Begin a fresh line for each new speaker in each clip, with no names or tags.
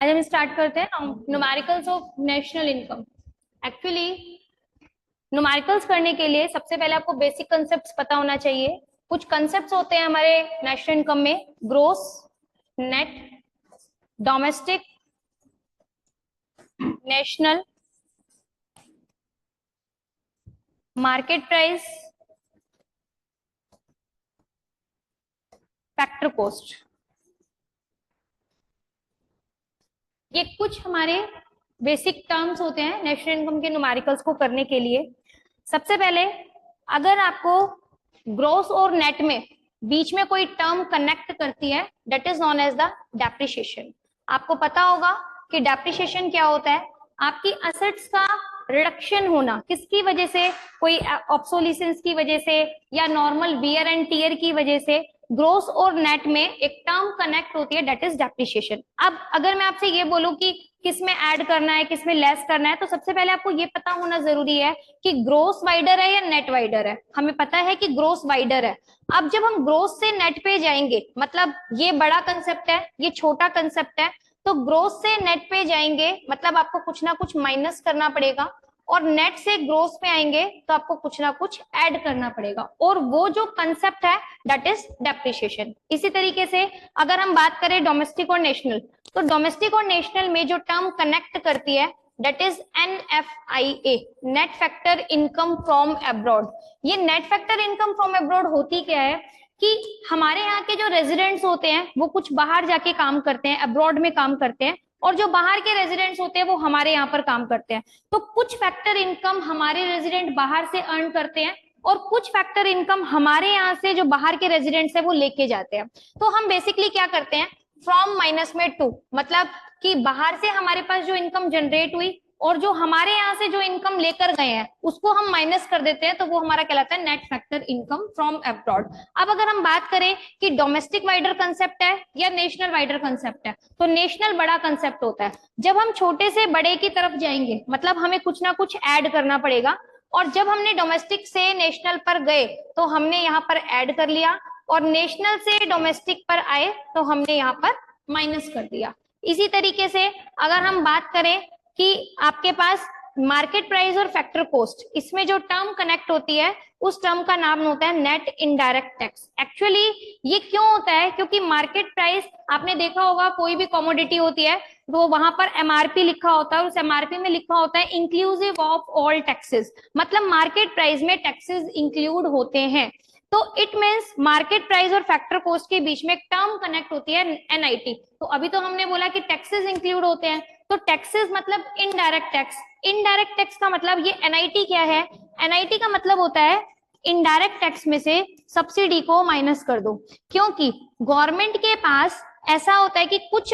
आज हम स्टार्ट करते हैं numericals of national income. Actually numericals करने के लिए सबसे पहले आपको बेसिक कंसेप्ट्स पता होना चाहिए। कुछ कंसेप्ट्स होते हैं हमारे नेशनल इनकम में, gross, net, domestic, national, market price, factor cost. ये कुछ हमारे बेसिक टर्म्स होते हैं नेशनल इनकम के न्यूमेरिकल्स को करने के लिए। सबसे पहले अगर आपको ग्रोस और नेट में बीच में कोई टर्म कनेक्ट करती है, that is known as the depreciation. आपको पता होगा कि डेप्रिसिएशन क्या होता है, आपकी असेट्स का रिडक्शन होना, किसकी वजह से, कोई ऑब्सोलिसेंस की वजह से या नॉर्मल वियर एंड टियर की वजह से ग्रोस और नेट में एक टर्म कनेक्ट होती है, दैट इज डेप्रिसिएशन। अब अगर मैं आपसे ये बोलूं कि किस में ऐड करना है, किस में लेस करना है, तो सबसे पहले आपको ये पता होना जरूरी है कि ग्रोस वाइडर है या नेट वाइडर है। हमें पता है कि ग्रोस वाइडर है। अब जब हम ग्रोस से नेट पे जाएंगे, मतलब ये बड़ा कंसेप्ट है, ये छोटा कंसेप्ट है, तो ग्रोस से नेट पे जाएंगे मतलब आपको कुछ ना कुछ माइनस करना पड़ेगा, और नेट से ग्रोस पे आएंगे तो आपको कुछ ना कुछ ऐड करना पड़ेगा, और वो जो कंसेप्ट है दैट इज डेप्रिसिएशन। इसी तरीके से अगर हम बात करें डोमेस्टिक और नेशनल, तो डोमेस्टिक और नेशनल में जो टर्म कनेक्ट करती है that is NFIA, net factor income from abroad. ये net factor income from abroad होती क्या है कि हमारे यहाँ के जो रेजिडेंट्स होते हैं वो कुछ बाहर जाके काम करते हैं, अब्रॉड में काम करते हैं, और जो बाहर के रेजिडेंट्स होते हैं वो हमारे यहाँ पर काम करते हैं। तो कुछ फैक्टर इनकम हमारे रेजिडेंट बाहर से अर्न करते हैं, और कुछ फैक्टर इनकम हमारे यहाँ से जो बाहर के रेजिडेंट्स है वो लेके जाते हैं। तो हम बेसिकली क्या करते हैं, फ्रॉम माइनस में टू, मतलब कि बाहर से हमारे पास जो इनकम जनरेट हुई और जो हमारे यहाँ से जो इनकम लेकर गए हैं उसको हम माइनस कर देते हैं, तो वो हमारा कहलाता है net factor income from abroad. अब अगर हम बात करें कि डोमेस्टिक वाइडर कंसेप्ट है या नेशनल वाइडर कंसेप्ट है, तो नेशनल बड़ा कंसेप्ट होता है। जब हम छोटे से बड़े की तरफ जाएंगे मतलब हमें कुछ ना कुछ ऐड करना पड़ेगा, और जब हमने डोमेस्टिक से नेशनल पर गए तो हमने यहाँ पर ऐड कर लिया, और नेशनल से डोमेस्टिक पर आए तो हमने यहाँ पर माइनस कर दिया। इसी तरीके से अगर हम बात करें कि आपके पास मार्केट प्राइस और फैक्टर कॉस्ट, इसमें जो टर्म कनेक्ट होती है उस टर्म का नाम होता है नेट इनडायरेक्ट टैक्स। एक्चुअली ये क्यों होता है, क्योंकि मार्केट प्राइस आपने देखा होगा, कोई भी कमोडिटी होती है तो वहां पर MRP लिखा होता है, और उस MRP में लिखा होता है इंक्लूसिव ऑफ ऑल टैक्सेस, मतलब मार्केट प्राइस में टैक्सेस इंक्लूड होते हैं। तो इट मीन्स मार्केट प्राइस और फैक्टर कॉस्ट के बीच में एक टर्म कनेक्ट होती है NIT। तो अभी तो हमने बोला कि टैक्सेस इंक्लूड होते हैं, तो टैक्सेस मतलब इनडायरेक्ट टैक्स। इनडायरेक्ट टैक्स का मतलब ये NIT क्या है, NIT का मतलब होता है इनडायरेक्ट टैक्स में से सब्सिडी को माइनस कर दो। क्योंकि गवर्नमेंट के पास ऐसा होता है कि कुछ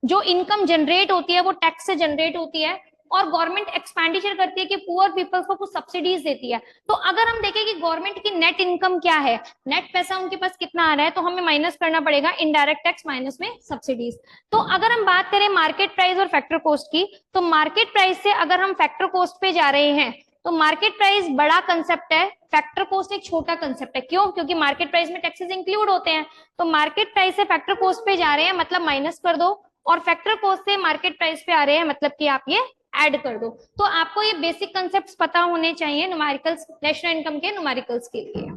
जो इनकम जनरेट होती है वो टैक्स से जनरेट होती है, और गवर्नमेंट एक्सपेंडिचर करती है कि पुअर पीपल्स को कुछ सब्सिडीज देती है। तो अगर हम देखें कि गवर्नमेंट की नेट इनकम क्या है, नेट पैसा उनके पास कितना आ रहा है, तो हमें माइनस करना पड़ेगा इनडायरेक्ट टैक्स माइनस में सब्सिडीज। तो अगर हम बात करें मार्केट प्राइस और फैक्टर कॉस्ट की, तो मार्केट प्राइस से अगर हम फैक्टर कॉस्ट पे जा रहे हैं तो मार्केट प्राइस बड़ा कंसेप्ट है, फैक्टर कॉस्ट एक छोटा कंसेप्ट है। क्यों? क्योंकि मार्केट प्राइस में टैक्सेस इंक्लूड होते हैं। तो मार्केट प्राइस से फैक्टर कॉस्ट पे जा रहे हैं मतलब माइनस कर दो, और फैक्टर कॉस्ट से मार्केट प्राइस पे आ रहे हैं मतलब कि आप ये ऐड कर दो। तो आपको ये बेसिक कंसेप्ट्स पता होने चाहिए न्यूमेरिकल्स, नेशनल इनकम के न्यूमेरिकल्स के लिए।